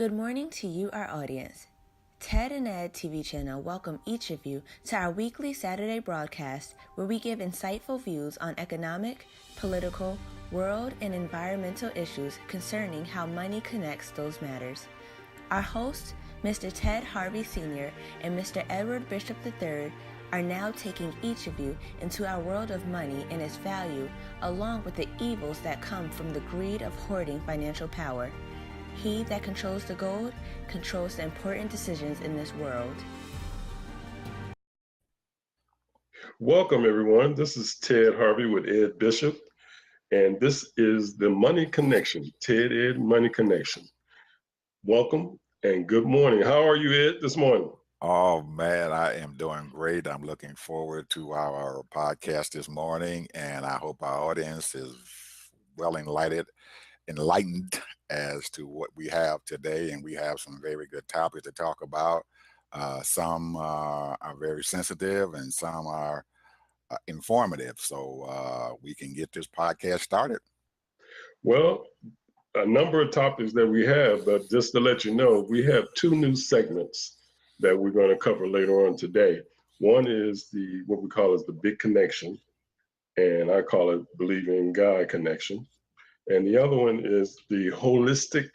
Good morning to you, our audience. Ted and Ed TV channel welcome each of you to our weekly Saturday broadcast where we give insightful views on economic, political, world, and environmental issues concerning how money connects those matters. Our hosts, Mr. Ted Harvey Sr. and Mr. Edward Bishop III, are now taking each of you into our world of money and its value, along with the evils that come from the greed of hoarding financial power. He that controls the gold controls the important decisions in this world. Welcome, everyone. This is Ted Harvey with Ed Bishop, and this is the Money Connection, Ted Ed Money Connection. Welcome and good morning. How are you, Ed, this morning? Oh, man, I am doing great. I'm looking forward to our podcast this morning, and I hope our audience is well enlightened as to what we have today. And we have some very good topics to talk about. Some are very sensitive and some are informative. So we can get this podcast started. Well, a number of topics that we have, but just to let you know, we have two new segments that we're going to cover later on today. One is what we call is the Big Connection, and I call it Believing in God Connection. And the other one is the Holistic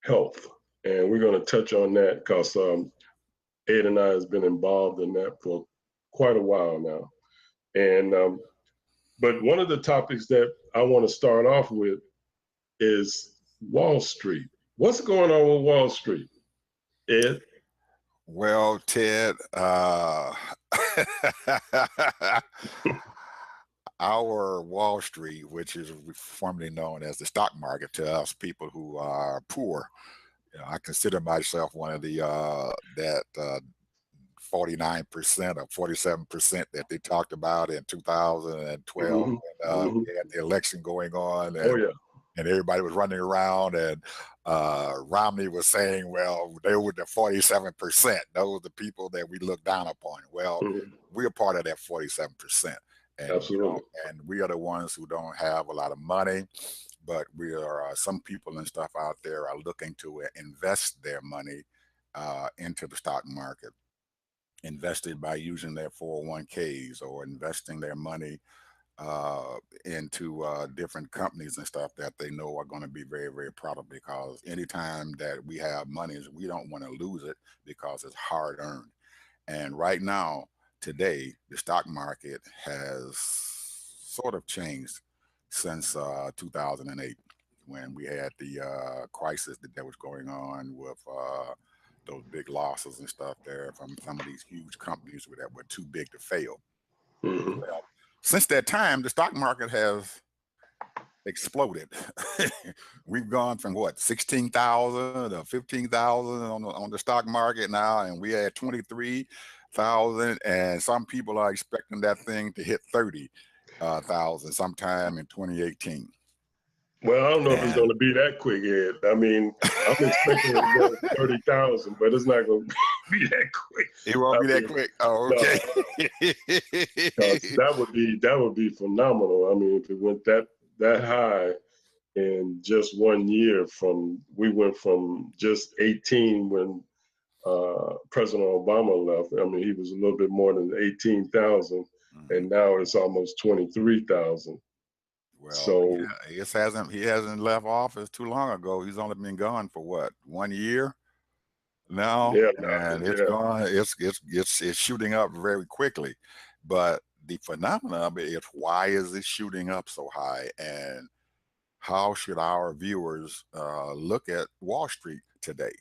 Health. And we're going to touch on that because Ed and I has been involved in that for quite a while now. And but one of the topics that I want to start off with is Wall Street. What's going on with Wall Street, Ed? Well, Ted, our Wall Street, which is formerly known as the stock market to us people who are poor, I consider myself one of the 49% or 47% that they talked about in 2012 when we had the election going on. And, and everybody was running around, and Romney was saying, well, they were the 47%. Those are the people that we look down upon. Well, we're part of that 47%. And, absolutely. And we are the ones who don't have a lot of money, but we are some people and stuff out there are looking to invest their money into the stock market, invested by using their 401ks or investing their money into different companies and stuff that they know are going to be very, very profitable, because anytime that we have money, we don't want to lose it because it's hard earned. And right now, today, the stock market has sort of changed since 2008 when we had the crisis that was going on with those big losses and stuff there from some of these huge companies that were too big to fail. Well, since that time, the stock market has exploded. We've gone from what, 16,000 to 15,000 on the stock market now, and we had 23,000, and some people are expecting that thing to hit 30,000 sometime in 2018. Well, I don't know if it's going to be that quick, Ed. I mean, I'm expecting it to go 30,000, but it's not going to be that quick. It won't be that quick. Oh, okay. No. that would be phenomenal. I mean, if it went that high in just 1 year, we went from just 18 when President Obama left. I mean, he was a little bit more than 18,000, and now it's almost 23,000. Well, so yeah, he hasn't left office too long ago. He's only been gone for what, 1 year now? Yeah, and it's gone. It's shooting up very quickly. But the phenomenon of it is, why is it shooting up so high? And how should our viewers look at Wall Street today?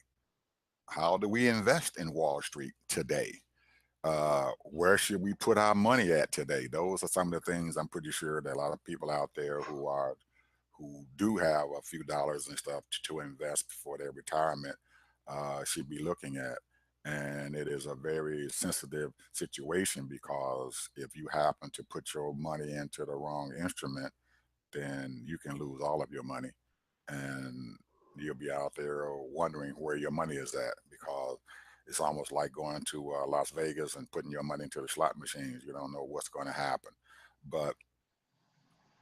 How do we invest in Wall Street today? Where should we put our money at today? Those are some of the things I'm pretty sure that a lot of people out there who do have a few dollars and stuff to invest for their retirement should be looking at. And it is a very sensitive situation, because if you happen to put your money into the wrong instrument, then you can lose all of your money, and you'll be out there wondering where your money is at, because it's almost like going to Las Vegas and putting your money into the slot machines. You don't know what's going to happen. But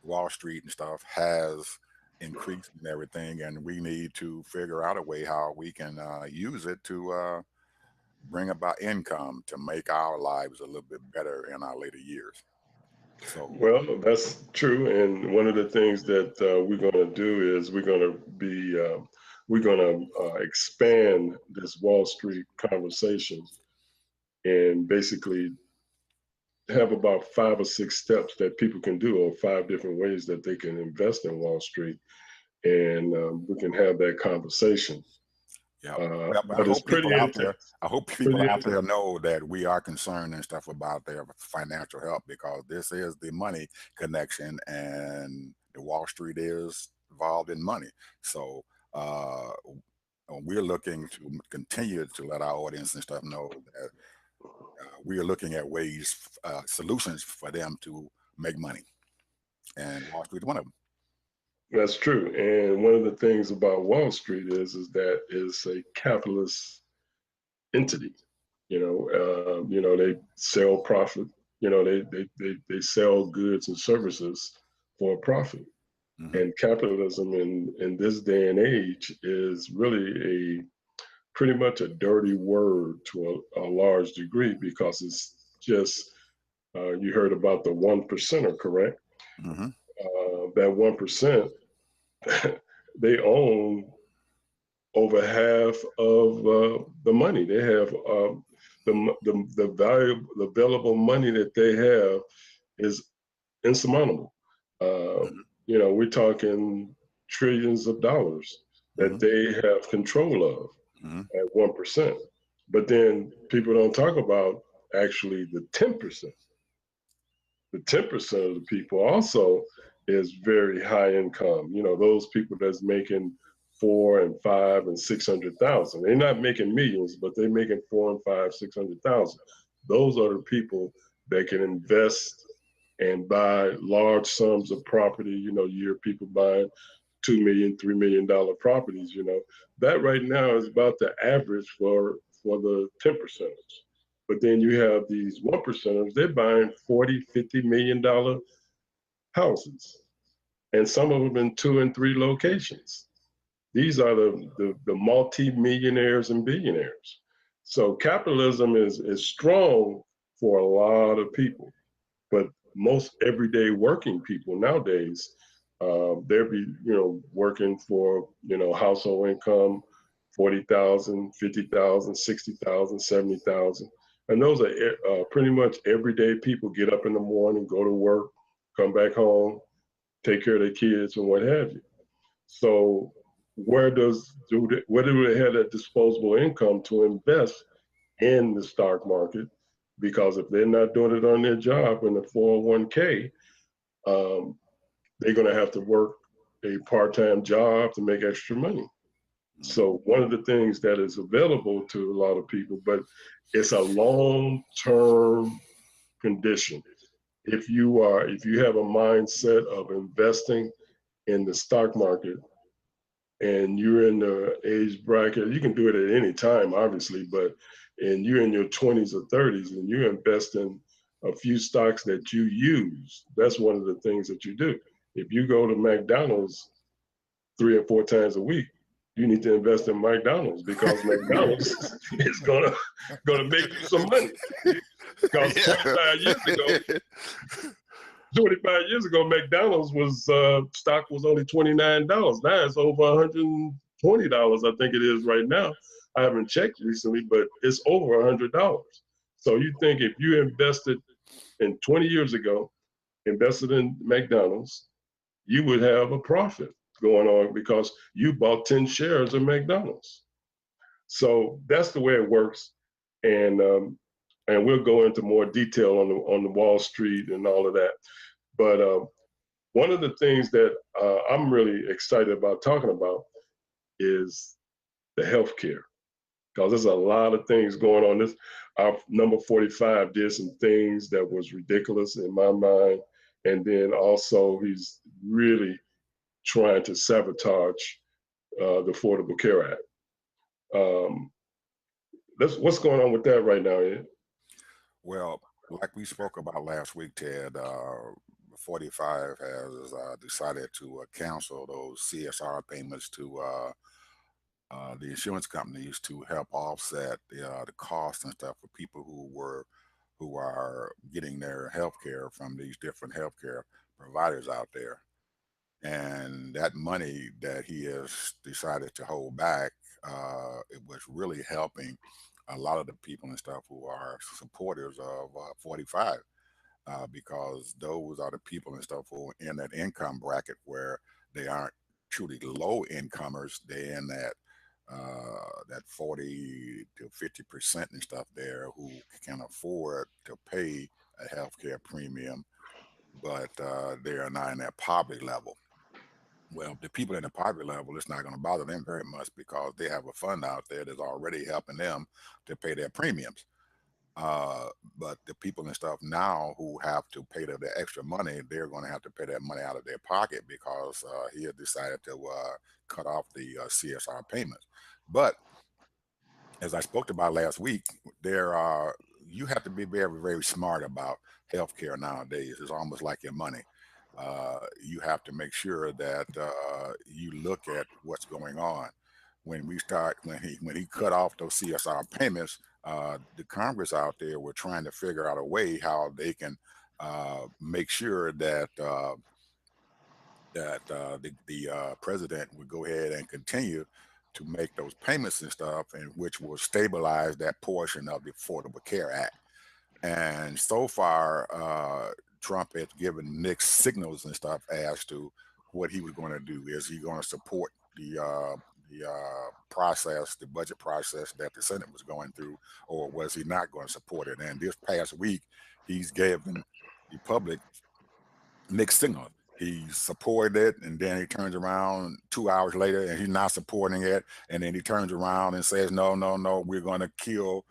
Wall Street and stuff has increasing and everything, and we need to figure out a way how we can use it to bring about income to make our lives a little bit better in our later years. So, Well, that's true. And one of the things that we're going to do is we're going to expand this Wall Street conversation and basically have about 5 or 6 steps that people can do, or 5 different ways that they can invest in Wall Street. And we can have that conversation. yeah, but But it's pretty intense. I hope people Pretty out there intense. know that we are concerned and stuff about their financial help, because this is the money connection, and the Wall Street is involved in money. So we're looking to continue to let our audience and stuff know that we are looking at ways, solutions for them to make money, and Wall Street is one of them. That's true. And one of the things about Wall Street is that it's a capitalist entity. They sell profit. They sell goods and services for a profit. Mm-hmm. And capitalism in this day and age is really pretty much a dirty word to a large degree, because it's just you heard about the 1%er, correct? Mm-hmm. That 1%, they own over half of the money. They have the value, the available money that they have is insurmountable. Mm-hmm. We're talking trillions of dollars that Mm-hmm. they have control of Mm-hmm. at 1%. But then people don't talk about actually the 10%. The 10% of the people also is very high income. Those people that's making 4 and 5 and 600,000. They're not making millions, but they're making 4 and 5, 600,000. Those are the people that can invest and buy large sums of property. You hear people buying $2 million, $3 million properties. That right now is about the average for the 10%ers. But then you have these 1%ers, they're buying $40, $50 million houses, and some of them in 2 and 3 locations. These are the multi-millionaires and billionaires. So capitalism is strong for a lot of people, but most everyday working people nowadays, they'll be working for household income 40,000, 50,000, 60,000, 70,000. And those are pretty much everyday people. Get up in the morning, go to work, come back home, take care of their kids and what have you. So where do they have that disposable income to invest in the stock market? Because if they're not doing it on their job in the 401k, they're going to have to work a part-time job to make extra money. So one of the things that is available to a lot of people, but it's a long-term condition. If you have a mindset of investing in the stock market and you're in the age bracket, you can do it at any time, obviously, and you're in your 20s or 30s and you invest in a few stocks that you use, that's one of the things that you do. If you go to McDonald's 3 or 4 times a week, you need to invest in McDonald's, because McDonald's is gonna make you some money. Because 25 years ago, McDonald's was stock was only $29. Now it's over $120. I think it is right now. I haven't checked recently, but it's over $100. So you think if you invested in 20 years ago, invested in McDonald's, you would have a profit going on because you bought 10 shares of McDonald's. So that's the way it works. And we'll go into more detail on the Wall Street and all of that. But one of the things that I'm really excited about talking about is the healthcare, because there's a lot of things going on. Our number 45 did some things that was ridiculous in my mind. And then also he's really trying to sabotage the Affordable Care Act. What's going on with that right now, Ed? Well, like we spoke about last week, Ted, 45 has decided to cancel those CSR payments to the insurance companies to help offset the cost and stuff for people who are getting their health care from these different healthcare providers out there. And that money that he has decided to hold back, it was really helping a lot of the people and stuff who are supporters of 45, because those are the people and stuff who are in that income bracket where they aren't truly low incomers. They're in that 40 to 50% and stuff there who can afford to pay a healthcare premium, but they are not in that poverty level. Well, the people in the poverty level, it's not going to bother them very much because they have a fund out there that's already helping them to pay their premiums. But the people and stuff now who have to pay the extra money, they're going to have to pay that money out of their pocket because he has decided to cut off the CSR payments. But as I spoke about last week, you have to be very, very smart about healthcare nowadays. It's almost like your money. You have to make sure that you look at what's going on. When he cut off those CSR payments, the Congress out there were trying to figure out a way how they can make sure that the president would go ahead and continue to make those payments and stuff, and which will stabilize that portion of the Affordable Care Act. And so far, Trump has given mixed signals and stuff as to what he was going to do. Is he going to support the process, the budget process that the Senate was going through, or was he not going to support it? And this past week, he's given the public mixed signals. He supported it, and then he turns around 2 hours later, and he's not supporting it. And then he turns around and says, no, we're going to kill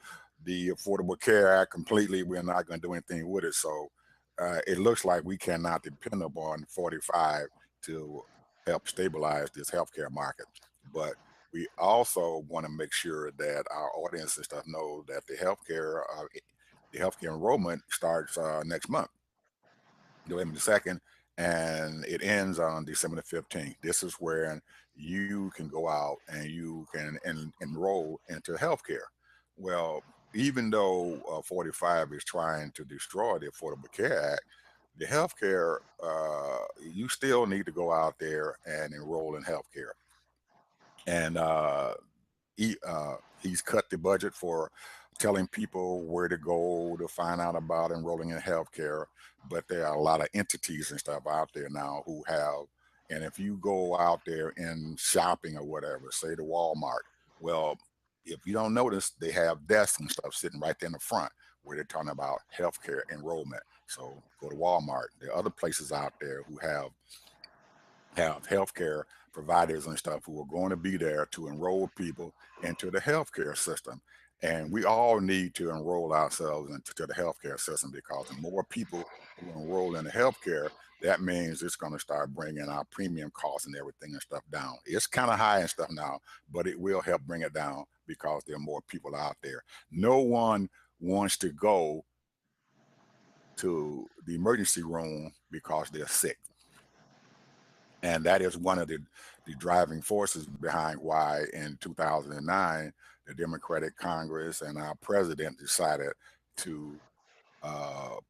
the Affordable Care Act completely. We're not going to do anything with it. So it looks like we cannot depend upon 45 to help stabilize this healthcare market. But we also want to make sure that our audience and stuff know that the healthcare enrollment starts next month, November the 2nd, and it ends on December the 15th. This is where you can go out and you can enroll into healthcare. Well, even though 45 is trying to destroy the Affordable Care Act, the healthcare, you still need to go out there and enroll in healthcare. And he's cut the budget for telling people where to go to find out about enrolling in healthcare. But there are a lot of entities and stuff out there now who have, and if you go out there in shopping or whatever, say to Walmart, well, if you don't notice, they have desks and stuff sitting right there in the front where they're talking about healthcare enrollment. So go to Walmart. There are other places out there who have healthcare providers and stuff who are going to be there to enroll people into the healthcare system. And we all need to enroll ourselves into the healthcare system, because the more people who enroll in the healthcare, that means it's going to start bringing our premium costs and everything and stuff down. It's kind of high and stuff now, but it will help bring it down because there are more people out there. No one wants to go to the emergency room because they're sick. And that is one of the driving forces behind why in 2009, the Democratic Congress and our president decided to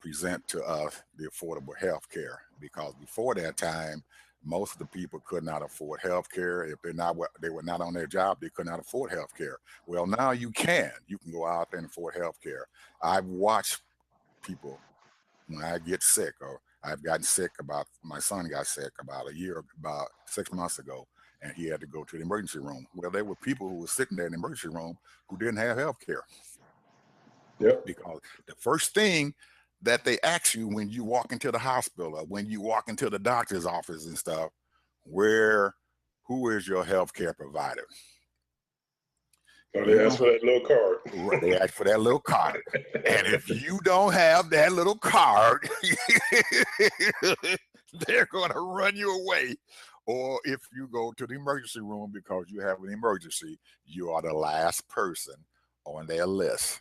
present to us the affordable health care. Because before that time, most of the people could not afford health care. If they were not on their job, they could not afford health care. Well, now you can go out there and afford health care. I've watched people, when I get sick, or I've gotten sick, my son got sick about 6 months ago, and he had to go to the emergency room. Well, there were people who were sitting there in the emergency room who didn't have health care. Yep. Because the first thing that they ask you when you walk into the hospital or when you walk into the doctor's office and stuff, who is your health care provider? Oh, they ask for that little card. They ask for that little card. And if you don't have that little card, they're going to run you away. Or if you go to the emergency room because you have an emergency, you are the last person on their list.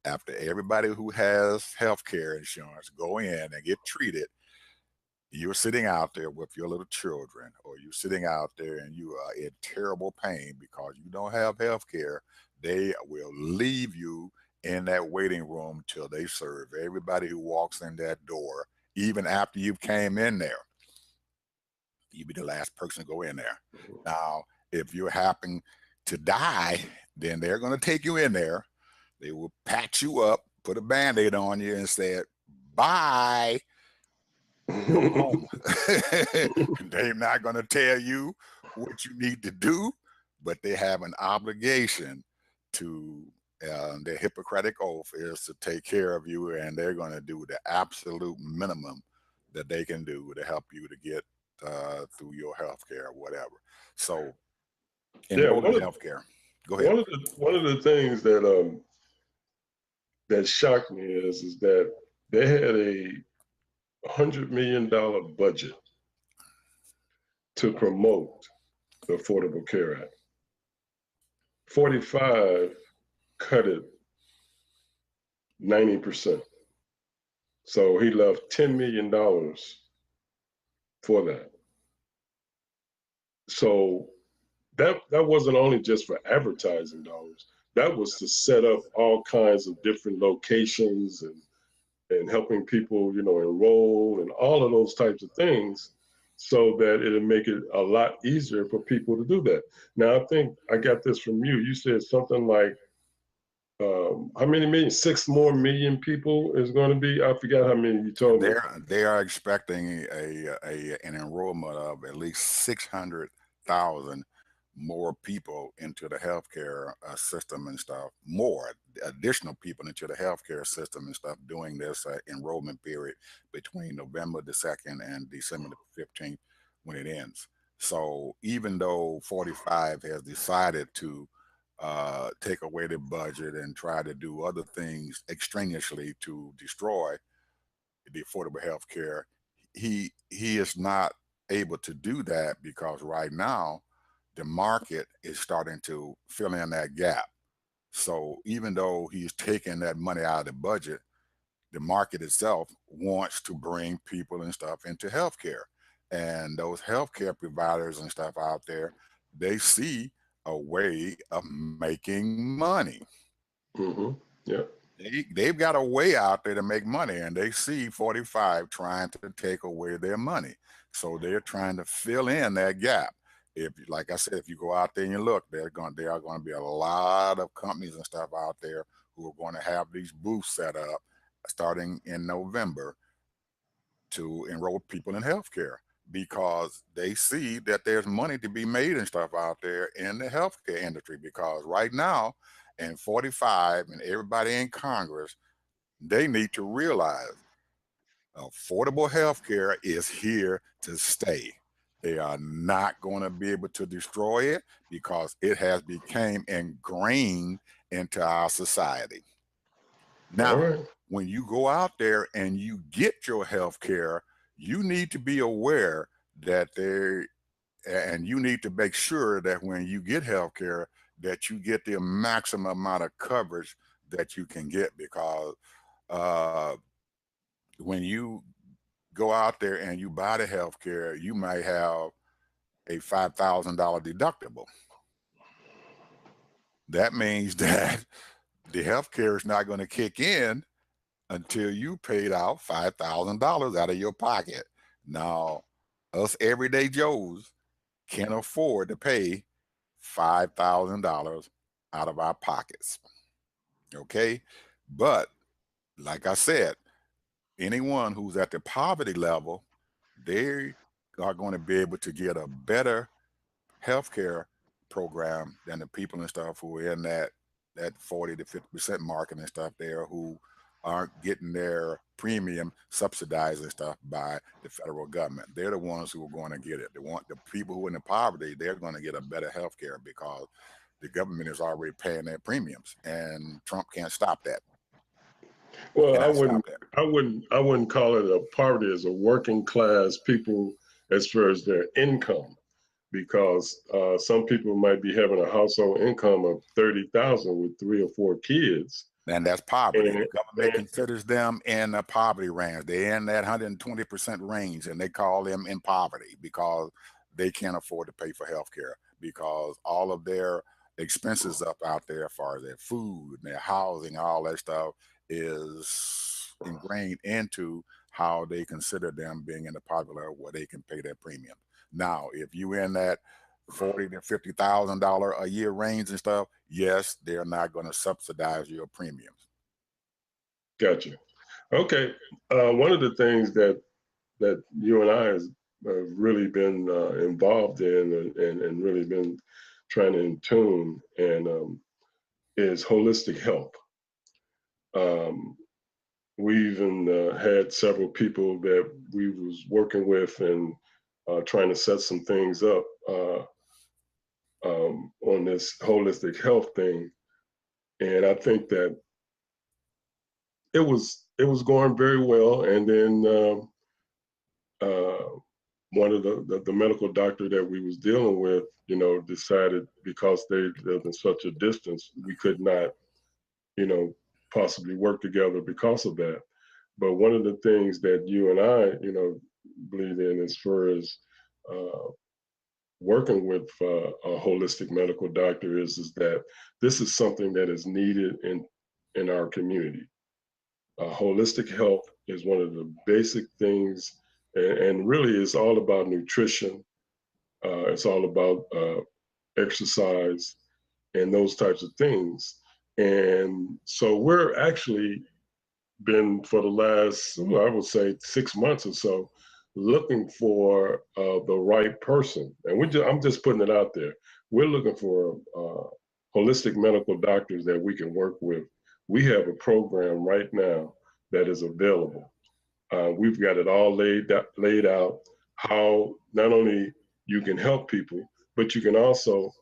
After everybody who has health care insurance go in and get treated, you're sitting out there with your little children, or you're sitting out there and you are in terrible pain because you don't have health care, they will leave you in that waiting room till they serve everybody who walks in that door. Even after you came in there, you be the last person to go in there. Now, if you happen to die, then they're going to take you in there. They will patch you up, put a Band-Aid on you and say, bye, go home. They're not going to tell you what you need to do, but they have an obligation to, their Hippocratic oath is to take care of you, and they're going to do the absolute minimum that they can do to help you to get through your health care or whatever. So enroll in health care. Go ahead. One of the things that that shocked me is that they had a $100 million budget to promote the Affordable Care Act. 45 cut it 90%. So he left $10 million for that. So that wasn't only just for advertising dollars. That was to set up all kinds of different locations and helping people, enroll and all of those types of things, so that it'll make it a lot easier for people to do that. Now, I think I got this from you. You said something like, how many million? 6 more million people is going to be. I forgot how many you told me. They are expecting an enrollment of at least 600,000 more people into the healthcare system and stuff. More additional people into the healthcare system and stuff during this enrollment period between November the 2nd and December the 15th when it ends. So even though 45 has decided to take away the budget and try to do other things extraneously to destroy the affordable health care, he is not able to do that because right now the market is starting to fill in that gap. So even though he's taking that money out of the budget, the market itself wants to bring people and stuff into healthcare. And those healthcare providers and stuff out there, they see a way of making money. Mm-hmm. Yeah. They've got a way out there to make money, and they see 45 trying to take away their money. So they're trying to fill in that gap. If, like I said, if you go out there and you look, there are going to be a lot of companies and stuff out there who are going to have these booths set up starting in November to enroll people in healthcare, because they see that there's money to be made and stuff out there in the healthcare industry. Because right now, and 45 and everybody in Congress, they need to realize affordable health care is here to stay. They are not going to be able to destroy it because it has become ingrained into our society. Now, when you go out there and you get your health care, you need to be aware that and you need to make sure that when you get health care, that you get the maximum amount of coverage that you can get, because when you go out there and you buy the health care, you might have a $5,000 deductible. That means that the health care is not going to kick in until you paid out $5,000 out of your pocket. Now, us everyday Joes can't afford to pay $5,000 out of our pockets. Okay? But like I said, anyone who's at the poverty level, they are going to be able to get a better healthcare program than the people and stuff who are in that 40 to 50% market and stuff there, who aren't getting their premium subsidized and stuff by the federal government. They're the ones who are going to get it. The people who are in the poverty, they're going to get a better health care because the government is already paying their premiums, and Trump can't stop that. Well, I wouldn't call it a poverty, as a working class people as far as their income, because some people might be having a household income of 30,000 with 3 or 4 kids. And that's poverty. And, The government considers them in a poverty range. They're in that 120% range, and they call them in poverty because they can't afford to pay for health care, because all of their expenses up out there as far as their food and their housing, all that stuff is ingrained into how they consider them being in the poverty level where they can pay their premium. Now, if you in that $40,000 to $50,000 a year range and stuff, yes, they're not going to subsidize your premiums. Gotcha. Okay. One of the things that you and I have really been involved in and really been trying to in tune and is holistic health. We even had several people that we was working with and trying to set some things up on this holistic health thing. And I think that it was going very well. And then one of the medical doctor that we was dealing with, you know, decided because they lived in such a distance, we could not, you know, possibly work together because of that. But one of the things that you and I, you know, believe in as far as working with a holistic medical doctor is that this is something that is needed in our community. Holistic health is one of the basic things, and really it's all about nutrition. It's all about exercise and those types of things. And so we're actually been for the last, I would say 6 months or so, looking for the right person. And I'm just putting it out there. We're looking for holistic medical doctors that we can work with. We have a program right now that is available. We've got it all laid out how not only you can help people, but you can also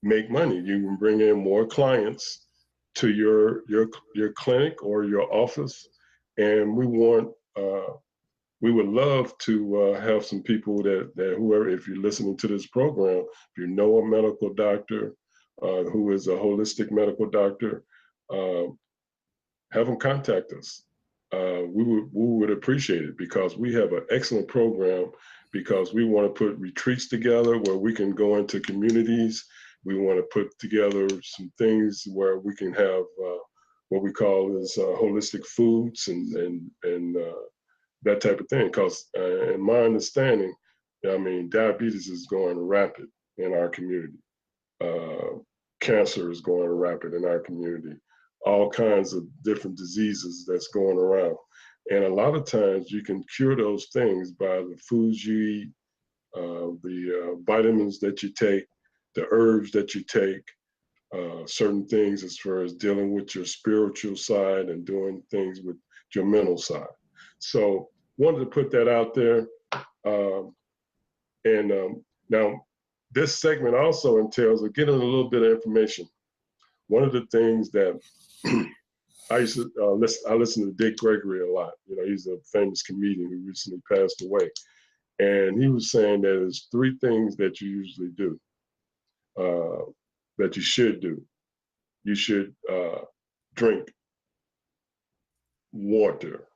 make money. You can bring in more clients to your clinic or your office, and we would love to have some people that whoever, if you're listening to this program, if you know a medical doctor who is a holistic medical doctor, have them contact us. We would appreciate it, because we have an excellent program, because we want to put retreats together where we can go into communities. We want to put together some things where we can have what we call is holistic foods and that type of thing. Because in my understanding, I mean, diabetes is going rapid in our community. Cancer is going rapid in our community. All kinds of different diseases that's going around. And a lot of times you can cure those things by the foods you eat, the vitamins that you take, the herbs that you take, certain things as far as dealing with your spiritual side and doing things with your mental side. So wanted to put that out there. Now this segment also entails getting a little bit of information. One of the things that I used to listen to Dick Gregory a lot. You know, he's a famous comedian who recently passed away. And he was saying that there's 3 things that you usually do, that you should do. You should drink water.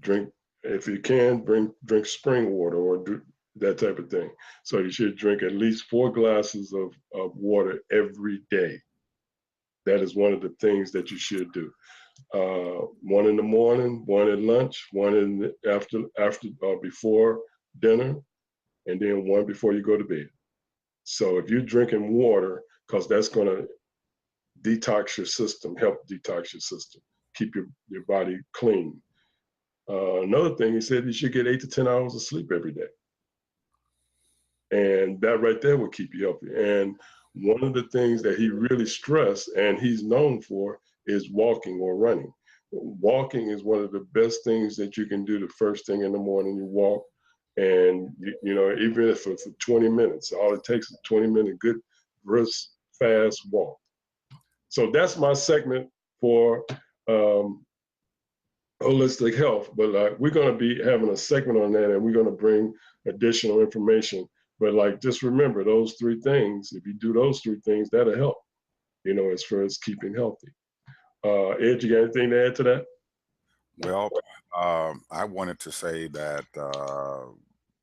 Drink, if you can, drink spring water or that type of thing. So you should drink at least 4 glasses of water every day. That is one of the things that you should do. 1 in the morning, 1 at lunch, 1 in the before dinner, and then 1 before you go to bed. So if you're drinking water, because that's going to detox your system, help detox your system, keep your body clean. Another thing, he said you should get 8 to 10 hours of sleep every day. And that right there will keep you healthy. And one of the things that he really stressed, and he's known for, is walking or running. Walking is one of the best things that you can do the first thing in the morning. You walk, and you know, even if it's for 20 minutes, all it takes is 20-minute good, brisk, fast walk. So that's my segment for holistic health. But we're going to be having a segment on that, and we're going to bring additional information. But just remember those 3 things. If you do those 3 things, that'll help, you know, as far as keeping healthy. Ed, you got anything to add to that? Well, I wanted to say that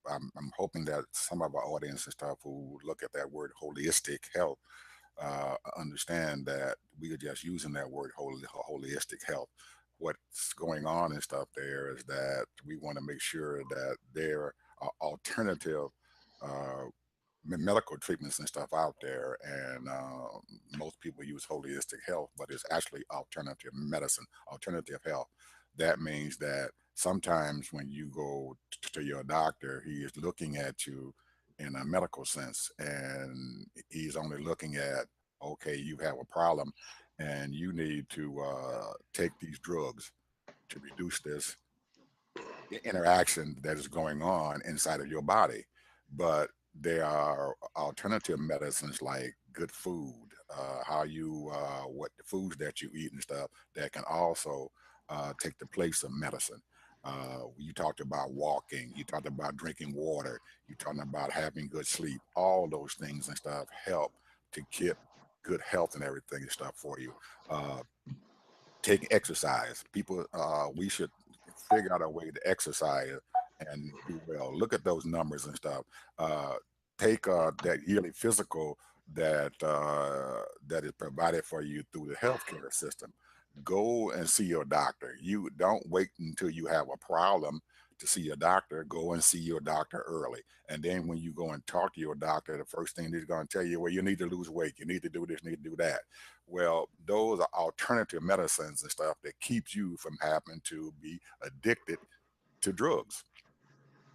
I'm hoping that some of our audience and stuff who look at that word holistic health understand that we are just using that word holistic health. What's going on and stuff there is that we want to make sure that there are alternative uh, medical treatments and stuff out there, and most people use holistic health, but it's actually alternative medicine, alternative health. That means that sometimes when you go to your doctor, he is looking at you in a medical sense, and he's only looking at, okay, you have a problem and you need to take these drugs to reduce this interaction that is going on inside of your body. But there are alternative medicines like good food, what the foods that you eat and stuff that can also take the place of medicine. You talked about walking, you talked about drinking water, you talking about having good sleep. All those things and stuff help to keep good health and everything and stuff for you. Uh, Taking exercise. People, we should figure out a way to exercise and do well. Look at those numbers and stuff. Uh, Take that yearly physical that is provided for you through the healthcare system. Go and see your doctor. You don't wait until you have a problem to see your doctor. Go and see your doctor early. And then when you go and talk to your doctor, the first thing they're going to tell you, well, you need to lose weight. You need to do this, need to do that. Well, those are alternative medicines and stuff that keeps you from having to be addicted to drugs.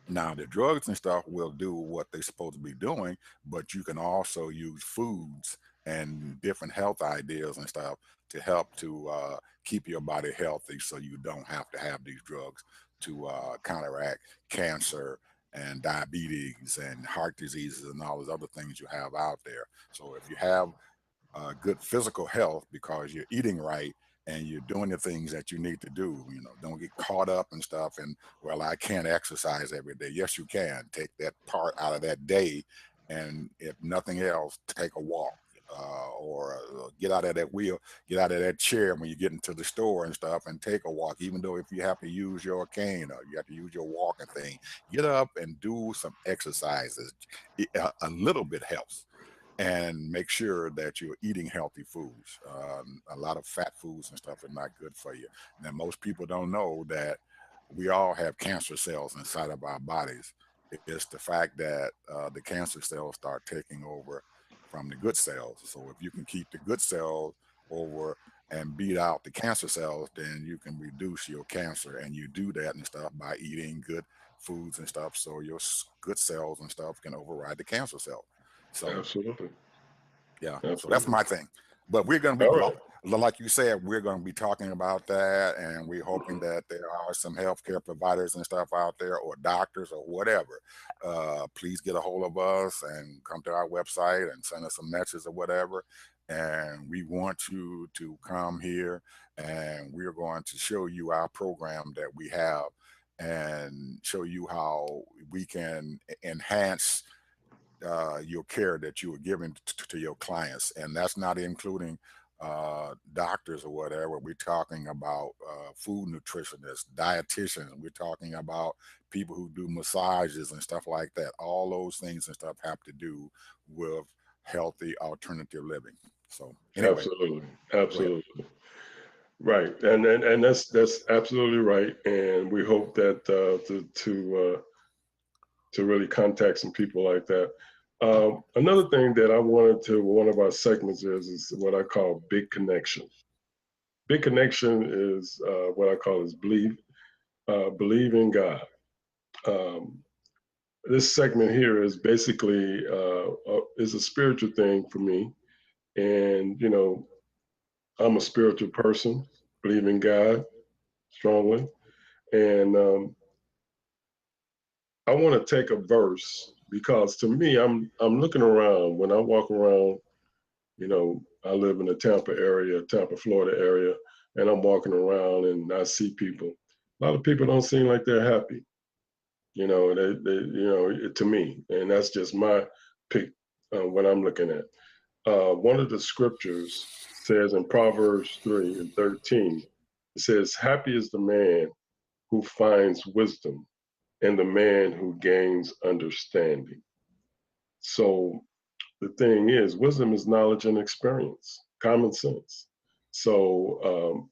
Now, the drugs and stuff will do what they're supposed to be doing, but you can also use foods and different health ideas and stuff to help to keep your body healthy so you don't have to have these drugs to counteract cancer and diabetes and heart diseases and all those other things you have out there. So if you have good physical health because you're eating right and you're doing the things that you need to do. Don't get caught up and stuff. And well, I can't exercise every day. Yes, you can. Take that part out of that day, and if nothing else, take a walk. Or get out of that wheel, get out of that chair when you get into the store and stuff, and take a walk. Even though if you have to use your cane or you have to use your walking thing, get up and do some exercises. A little bit helps, and make sure that you're eating healthy foods. A lot of fat foods and stuff are not good for you. Now, most people don't know that we all have cancer cells inside of our bodies. It's the fact that the cancer cells start taking over from the good cells. So if you can keep the good cells over and beat out the cancer cells, then you can reduce your cancer. And you do that and stuff by eating good foods and stuff. So your good cells and stuff can override the cancer cell. So Absolutely. yeah, so that's Absolutely. my thing. But we're going to All be, right. like you said, we're going to be talking about that, and we're hoping that there are some healthcare providers and stuff out there, or doctors, or whatever. Please get a hold of us and come to our website and send us some messages or whatever. And we want you to come here, and we're going to show you our program that we have, and show you how we can enhance your care that you are giving to your clients. And that's not including doctors or whatever. We're talking about food nutritionists, dietitians. We're talking about people who do massages and stuff like that. All those things and stuff have to do with healthy alternative living. So anyway, Absolutely. go ahead. Absolutely. Right. And that's absolutely right. And we hope that to really contact some people like that. Another thing that I wanted to, one of our segments is what I call Big Connection. Big Connection is what I call is believe in God. Um, this segment here is basically is a spiritual thing for me, and I'm a spiritual person, believe in God strongly, and I want to take a verse because to me, I'm looking around when I walk around. I live in the Tampa area, Tampa, Florida area, and I'm walking around and I see people. A lot of people don't seem like they're happy. To me, and that's just my pick what I'm looking at. one of the scriptures says in Proverbs 3:13, it says, "Happy is the man who finds wisdom and the man who gains understanding." So the thing is, wisdom is knowledge and experience, common sense. So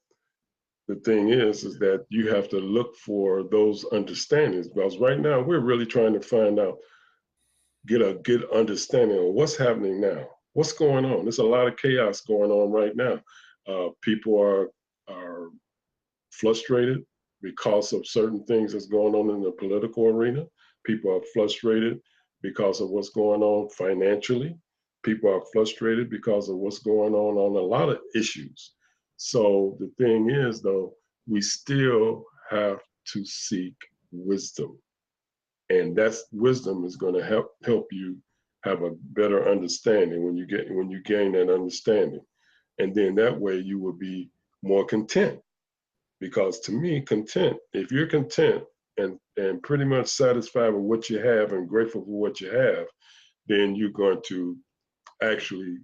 the thing is that you have to look for those understandings, because right now we're really trying to find out, get a good understanding of what's happening now, what's going on. There's a lot of chaos going on right now. People are frustrated because of certain things that's going on in the political arena. People are frustrated because of what's going on financially. People are frustrated because of what's going on a lot of issues. So the thing is, though, we still have to seek wisdom, and that's wisdom is going to help you have a better understanding when you gain that understanding, and then that way you will be more content. Because to me, content, if you're content and pretty much satisfied with what you have and grateful for what you have, then you're going to actually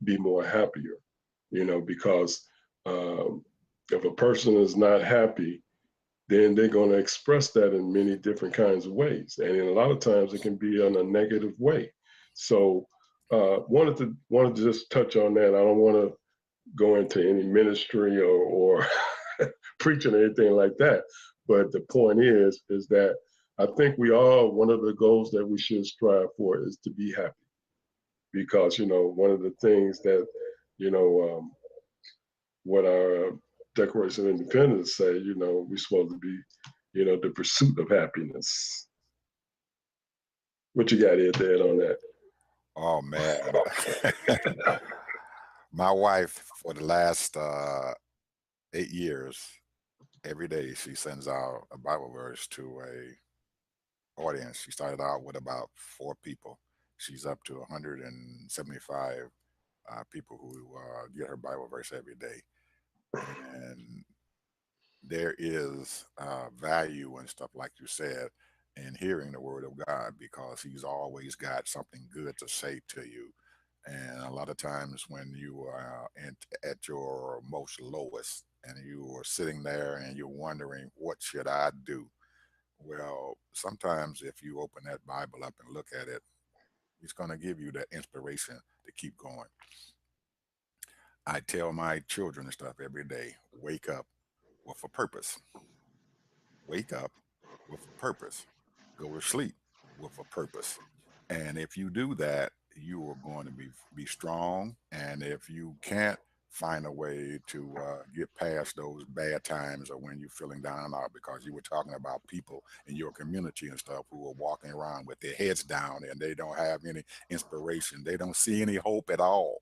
be more happier, because if a person is not happy, then they're going to express that in many different kinds of ways. And in a lot of times it can be in a negative way. So wanted to just touch on that. I don't want to go into any ministry or preaching or anything like that. But the point is that I think one of the goals that we should strive for is to be happy. Because, one of the things that, what our Declaration of Independence say, we're supposed to be, the pursuit of happiness. What you got here, Dad, on that? Oh, man. My wife, for the last 8 years, every day she sends out a Bible verse to a audience. She started out with about 4 people. She's up to 175 people who get her Bible verse every day. And there is value and stuff, like you said, in hearing the word of God, because he's always got something good to say to you. And a lot of times when you are at your most lowest and you are sitting there and you're wondering, what should I do? Well, sometimes if you open that Bible up and look at it, it's going to give you that inspiration to keep going. I tell my children and stuff every day, wake up with a purpose. Wake up with a purpose. Go to sleep with a purpose. And if you do that, you are going to be strong. And if you can't find a way to get past those bad times, or when you're feeling down and out, because you were talking about people in your community and stuff who are walking around with their heads down and they don't have any inspiration. They don't see any hope at all.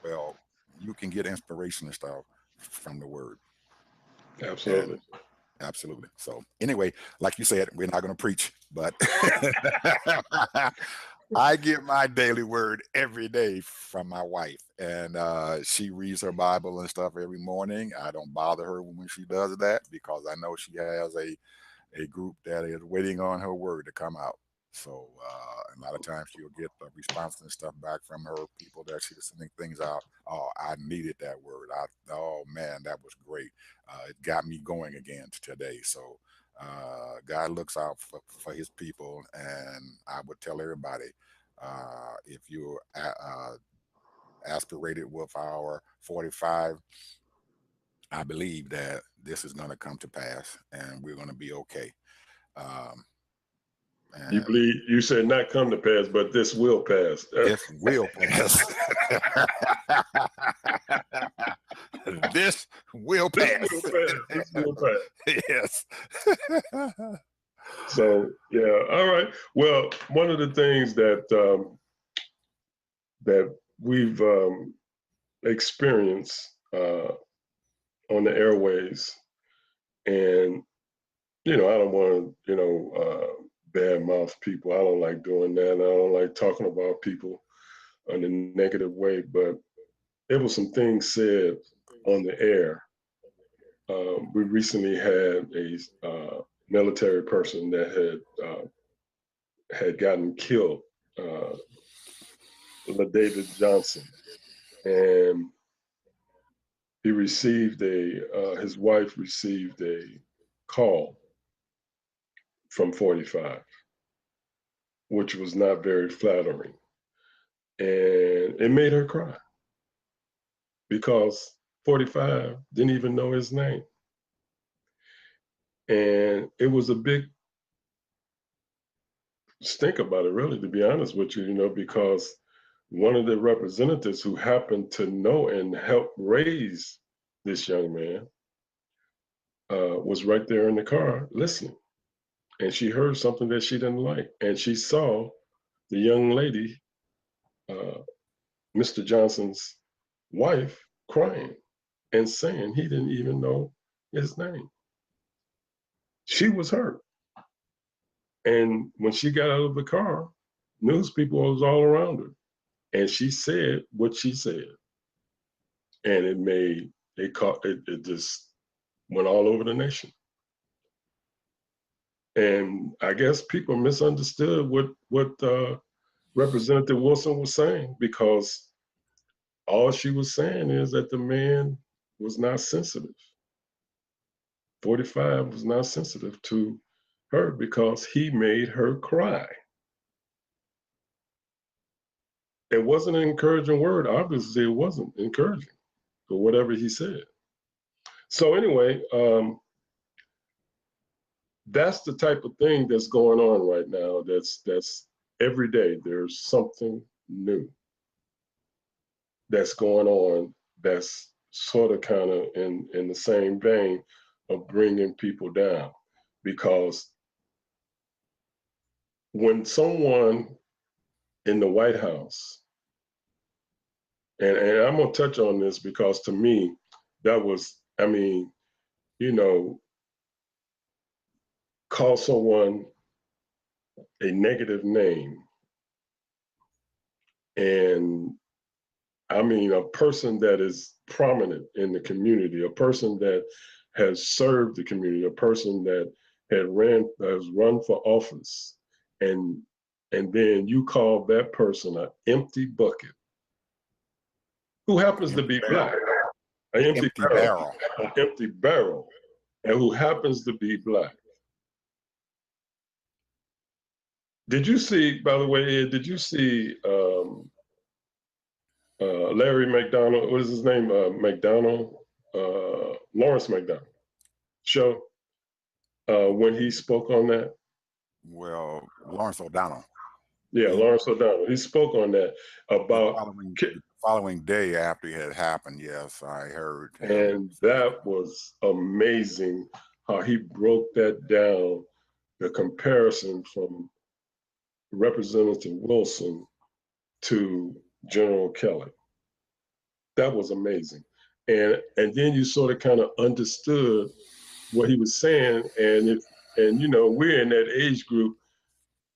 Well, you can get inspiration and stuff from the word. Absolutely. And absolutely. So anyway, like you said, we're not going to preach, but I get my daily word every day from my wife, and she reads her Bible and stuff every morning. I don't bother her when she does that, because I know she has a group that is waiting on her word to come out. So a lot of times she'll get a response and stuff back from her people that she's sending things out. Oh, I needed that word. Oh man, that was great. It got me going again today. So God looks out for his people, and I would tell everybody, if you're aspirated with our 45, I believe that this is going to come to pass, and we're going to be okay. You believe, you said not come to pass, but this will pass. This will pass. This will pass. This will pass. Yes. So yeah, all right. Well, one of the things that that we've experienced on the airways, and I don't want to bad mouth people. I don't like doing that. I don't like talking about people in a negative way, but there was some things said on the air. We recently had a military person that had gotten killed LA David Johnson, and he received his wife received a call from 45, which was not very flattering. And it made her cry because 45 didn't even know his name. And it was a big stink about it, really, to be honest with you, because one of the representatives who happened to know and help raise this young man was right there in the car listening. And she heard something that she didn't like. And she saw the young lady, Mr. Johnson's wife, crying and saying he didn't even know his name. She was hurt. And when she got out of the car, news people was all around her. And she said what she said. And it just went all over the nation. And I guess people misunderstood what Representative Wilson was saying, because all she was saying is that the man was not sensitive. 45 was not sensitive to her because he made her cry. It wasn't an encouraging word. Obviously, it wasn't encouraging for whatever he said. So anyway, that's the type of thing that's going on right now. That's every day there's something new that's going on that's sort of kind of in the same vein of bringing people down. Because when someone in the White House, and I'm gonna touch on this because to me, that was, call someone a negative name. And a person that is prominent in the community, a person that has served the community, a person that has run for office, and then you call that person an empty bucket, who happens to be black, an empty barrel, and who happens to be black. Did you see, by the way, Ed, did you see Larry McDonald, what is his name? Lawrence McDonald show when he spoke on that? Well, Lawrence O'Donnell. Yeah, Lawrence O'Donnell. He spoke on that about the following day after it had happened. Yes, I heard. And that was amazing how he broke that down, the comparison from Representative Wilson to General Kelly. That was amazing. And then you sort of kind of understood what he was saying. And we're in that age group,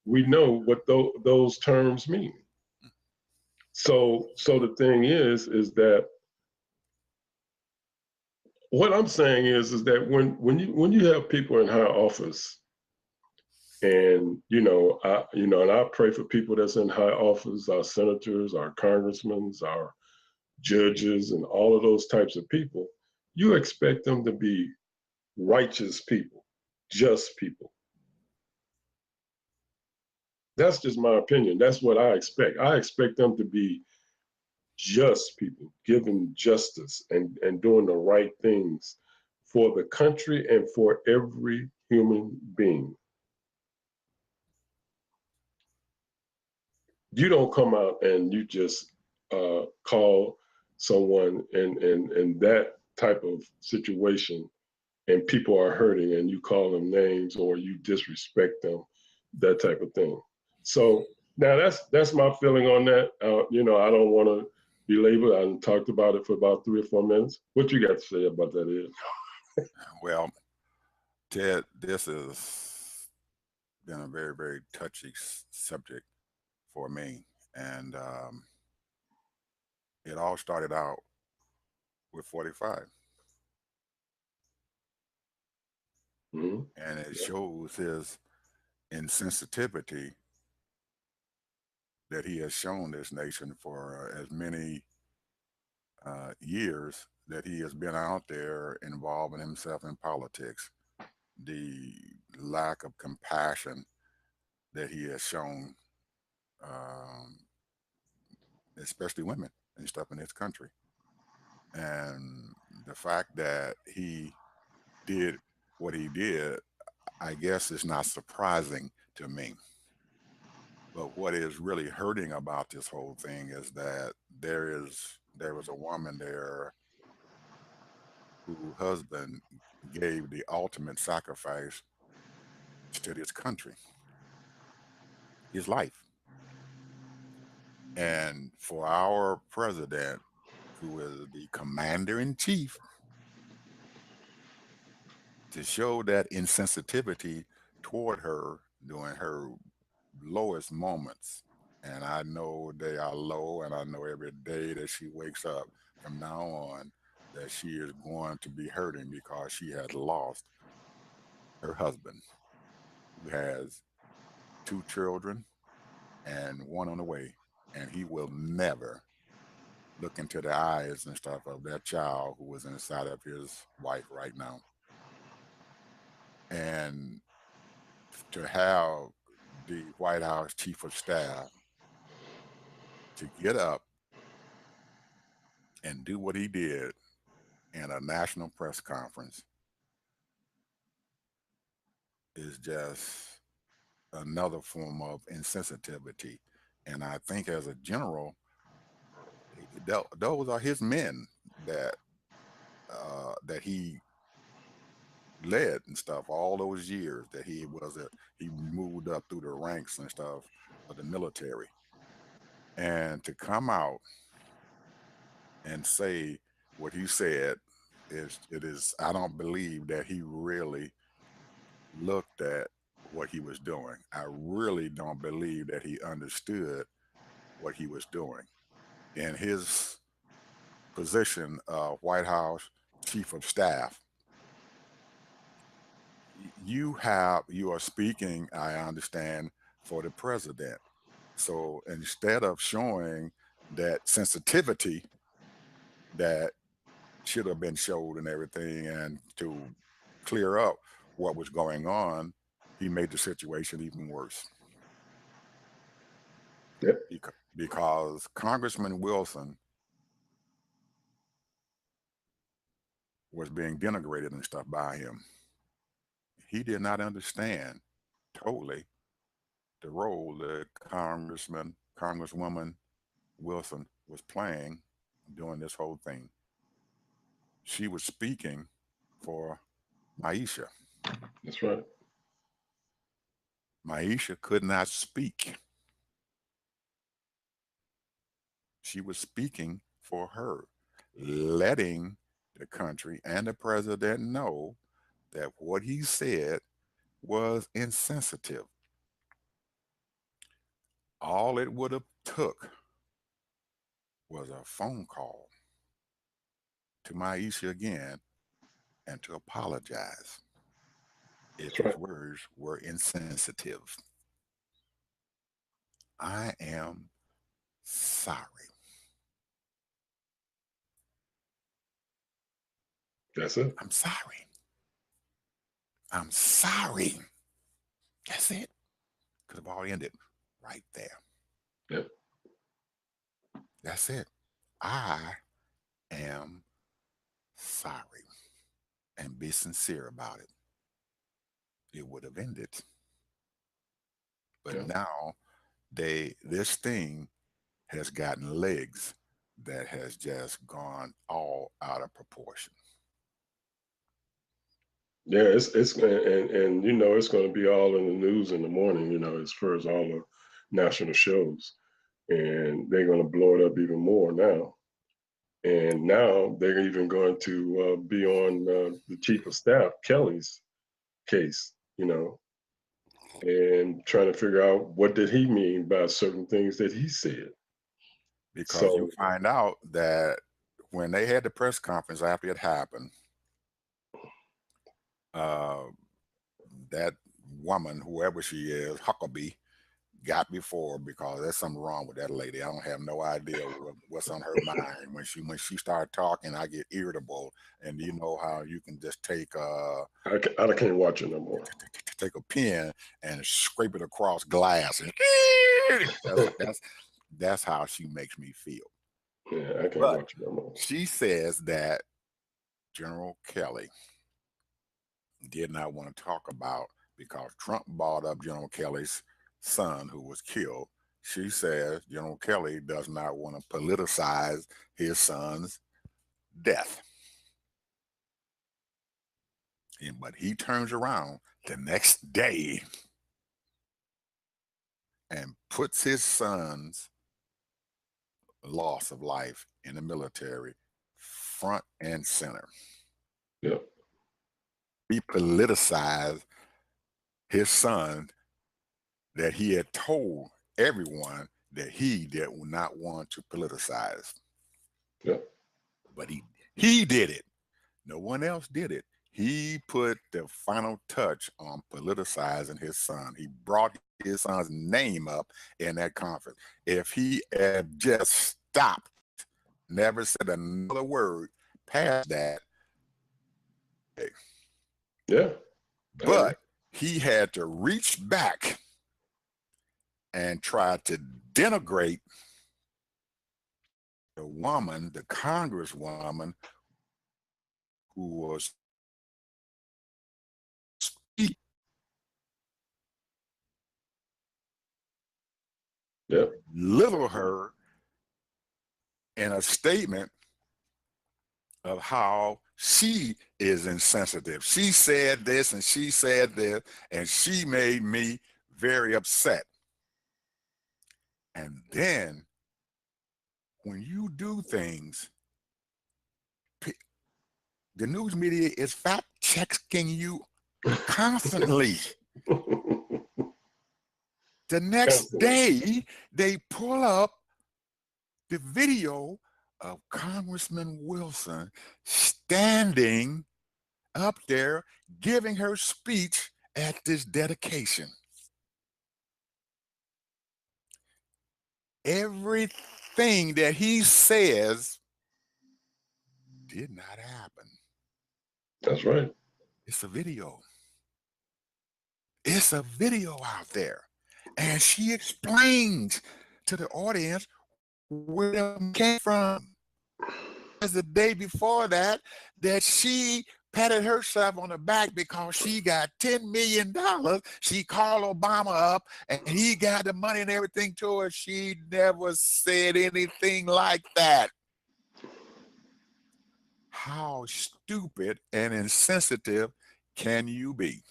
we know what those terms mean. So the thing is that what I'm saying is that when you have people in high office, and I pray for people that's in high office, our senators, our congressmen, our judges, and all of those types of people, you expect them to be righteous people, just people. That's just my opinion. That's what I expect. I expect them to be just people, giving justice and doing the right things for the country and for every human being. You don't come out and you just call someone in that type of situation and people are hurting and you call them names or you disrespect them, that type of thing. So now that's my feeling on that. I don't want to belabor. I talked about it for about 3 or 4 minutes. What you got to say about that, Ed? Well, Ted, this has been a very, very touchy subject for me. And it all started out with 45. Mm-hmm. And it shows his insensitivity that he has shown this nation for as many years that he has been out there involving himself in politics. The lack of compassion that he has shown, um, especially women and stuff in this country, and the fact that he did what he did, I guess, is not surprising to me. But what is really hurting about this whole thing is that there was a woman there whose husband gave the ultimate sacrifice to this country, his life. And for our president, who is the commander in chief, to show that insensitivity toward her during her lowest moments. And I know they are low, and I know every day that she wakes up from now on that she is going to be hurting because she has lost her husband, who has two children and one on the way. And he will never look into the eyes and stuff of that child who is inside of his wife right now. And to have the White House chief of staff to get up and do what he did in a national press conference is just another form of insensitivity. And I think, as a general, those are his men that that he led and stuff all those years that he moved up through the ranks and stuff of the military. And to come out and say what he said is I don't believe that he really looked at what he was doing. I really don't believe that he understood what he was doing. In his position, White House Chief of Staff, you are speaking, I understand, for the president. So instead of showing that sensitivity that should have been showed and everything, and to clear up what was going on, he made the situation even worse. Yep. Because Congressman Wilson was being denigrated and stuff by him. He did not understand totally the role that Congresswoman Wilson was playing during this whole thing. She was speaking for Maisha. That's right. Maisha could not speak. She was speaking for her, letting the country and the president know that what he said was insensitive. All it would have took was a phone call to Maisha again and to apologize if That's his right. words were insensitive. I am sorry. That's it. I'm sorry. I'm sorry. That's it. Could have all ended right there. Yep. That's it. I am sorry. And be sincere about it. It would have ended. But Yep. now this thing has gotten legs that has just gone all out of proportion. Yeah, it's and you know it's going to be all in the news in the morning. You know, as far as all the national shows, and they're going to blow it up even more now. And now they're even going to be on the chief of staff Kelly's case. You know, and trying to figure out what did he mean by certain things that he said. Because you So find out that when they had the press conference after it happened, uh, that woman, whoever she is, Huckabee, got before, because there's something wrong with that lady. I don't have no idea what's on her mind. When she started talking, I get irritable, and you know how you can just take I can't watch it no more. take a pen and scrape it across glass, and that's how she makes me feel. Yeah, I can't But watch it no more. she says that General Kelly did not want to talk about, because Trump brought up General Kelly's son who was killed. She says General Kelly does not want to politicize his son's death. But he turns around the next day and puts his son's loss of life in the military front and center. Yeah. He politicized his son that he had told everyone that he did not want to politicize. Yeah. But he did it. No one else did it. He put the final touch on politicizing his son. He brought his son's name up in that conference. If he had just stopped, never said another word past that, Yeah. but he had to reach back and try to denigrate the woman, the congresswoman, who was speaking. Yeah. Little her in a statement of how she is insensitive. She said this and she said this, and she made me very upset. And then when you do things, the news media is fact checking you constantly. The next day, they pull up the video of Congressman Wilson standing up there giving her speech at this dedication. Everything that he says did not happen. That's right. It's a video. It's a video out there. And she explains to the audience where it came from. As the day before that she patted herself on the back because she got $10 million. She called Obama up and he got the money and everything to her. She never said anything like that. How stupid and insensitive can you be?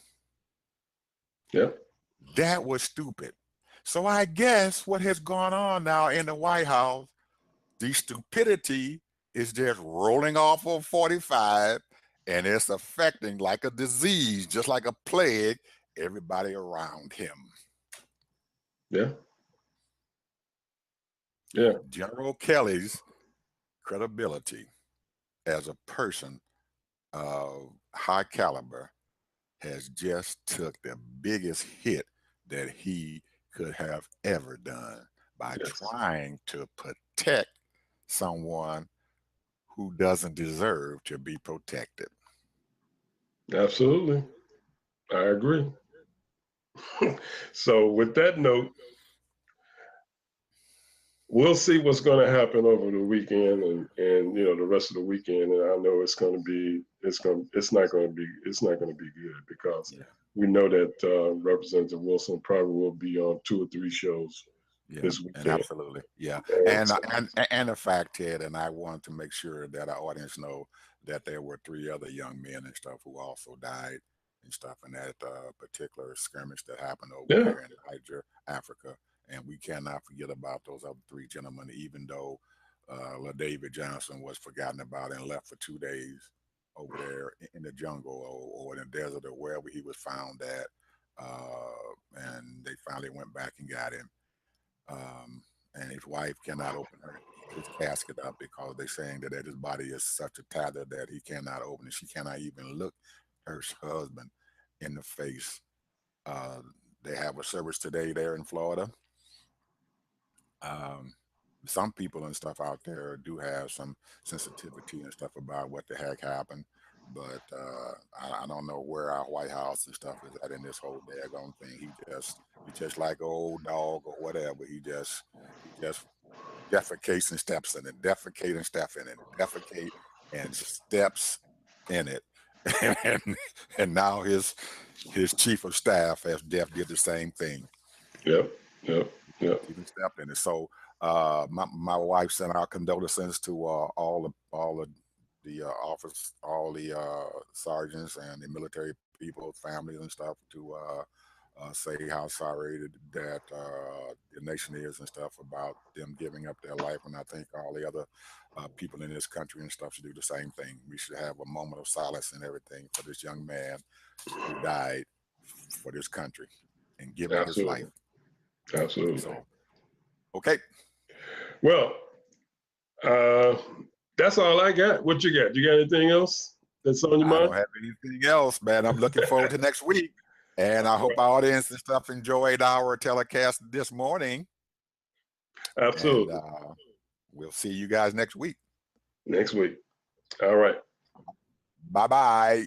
Yeah. That was stupid. So I guess what has gone on now in the White House, the stupidity is just rolling off of 45, and it's affecting like a disease, just like a plague, everybody around him. Yeah. Yeah. General Kelly's credibility as a person of high caliber has just took the biggest hit that he could have ever done by trying to protect someone who doesn't deserve to be protected. Absolutely. I agree. So with that note, we'll see what's going to happen over the weekend and the rest of the weekend. And I know it's not going to be good, because we know that Representative Wilson probably will be on 2 or 3 shows this weekend. And absolutely. Yeah. And the fact, Ted, and I want to make sure that our audience know that there were 3 other young men and stuff who also died and stuff in that particular skirmish that happened over there in Niger, Africa. And we cannot forget about those other 3 gentlemen, even though LA David Johnson was forgotten about and left for 2 days over there in the jungle or in the desert or wherever he was found at. And they finally went back and got him. And his wife cannot open his casket up because they're saying that his body is such a tather that he cannot open it. She cannot even look her husband in the face. They have a service today there in Florida. some people and stuff out there do have some sensitivity and stuff about what the heck happened, but I don't know where our White House and stuff is at in this whole daggone thing. He's just like an old dog or whatever. He just defecates and steps in it, defecate and step in it, defecate and steps in it. and now his chief of staff as Jeff did the same thing. Yep. Even stepped in it. So my wife sent our condolences to all of the office, all the sergeants and the military people, families and stuff, to say how sorry that the nation is and stuff about them giving up their life. And I think all the other people in this country and stuff should do the same thing. We should have a moment of silence and everything for this young man who died for this country and giving his life. Absolutely. So, okay. Well, that's all I got. What you got? You got anything else that's on your mind? I don't have anything else, man. I'm looking forward to next week. And I hope our audience and stuff enjoyed our telecast this morning. Absolutely. And, we'll see you guys next week. All right. Bye-bye.